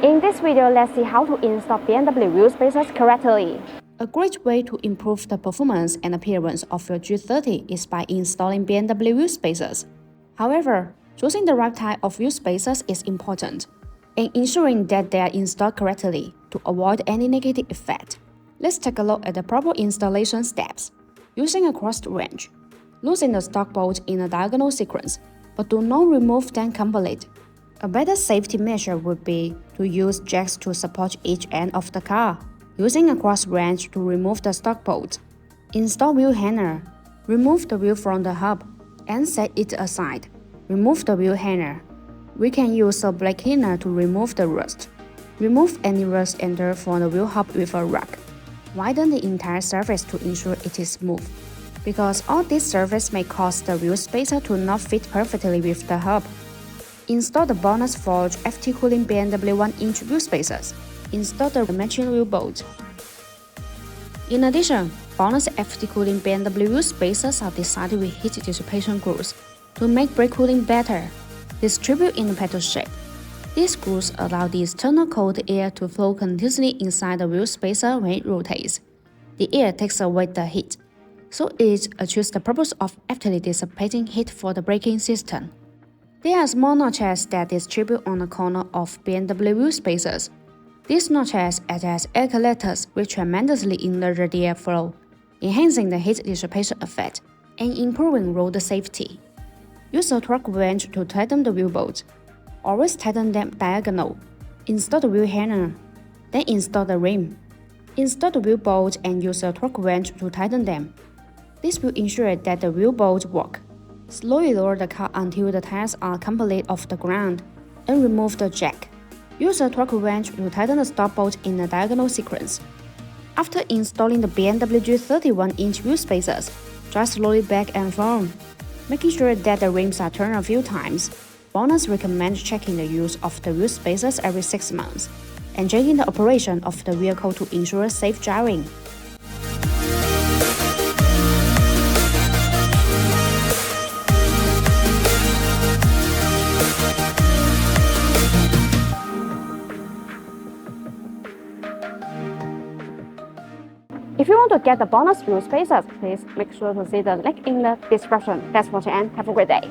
In this video, let's see how to install BMW wheel spacers correctly. A great way to improve the performance and appearance of your G30 is by installing BMW wheel spacers. However, choosing the right type of wheel spacers is important, and ensuring that they are installed correctly to avoid any negative effect. Let's take a look at the proper installation steps. Using a crossed wrench, loosen the stock bolt in a diagonal sequence, but do not remove them completely. A better safety measure would be to use jacks to support each end of the car, using a cross wrench to remove the stock bolt. Install wheel hanger. Remove the wheel from the hub and set it aside. Remove the wheel hanger. We can use a black cleaner to remove the rust. Remove any rust and dirt from the wheel hub with a rag. Widen the entire surface to ensure it is smooth, because all this surface may cause the wheel spacer to not fit perfectly with the hub. Install the BONOSS Forge FT Cooling BMW 1-inch wheel spacers. Install the matching wheel bolt. In addition, BONOSS FT Cooling BMW wheel spacers are designed with heat dissipation grooves to make brake cooling better. Distribute in a petal shape. These grooves allow the external cold air to flow continuously inside the wheel spacer when it rotates. The air takes away the heat, so it achieves the purpose of aptly dissipating heat for the braking system. There are small notches that distribute on the corner of BMW wheel spacers. These notches act as air collectors which tremendously enlarge the airflow, enhancing the heat dissipation effect and improving road safety. Use a torque wrench to tighten the wheel bolts. Always tighten them diagonal. Install the wheel hanger. Then install the rim. Install the wheel bolt and use a torque wrench to tighten them. This will ensure that the wheel bolts work. Slowly lower the car until the tires are completely off the ground, and remove the jack. Use a torque wrench to tighten the stop bolt in a diagonal sequence. After installing the BMW G30 1-inch wheel spacers, drive slowly back and forth, making sure that the rims are turned a few times. BONOSS recommends checking the use of the wheel spacers every 6 months, and checking the operation of the vehicle to ensure safe driving. If you want to get the BONOSS wheel spacers, please make sure to see the link in the description. Thanks for watching and have a great day.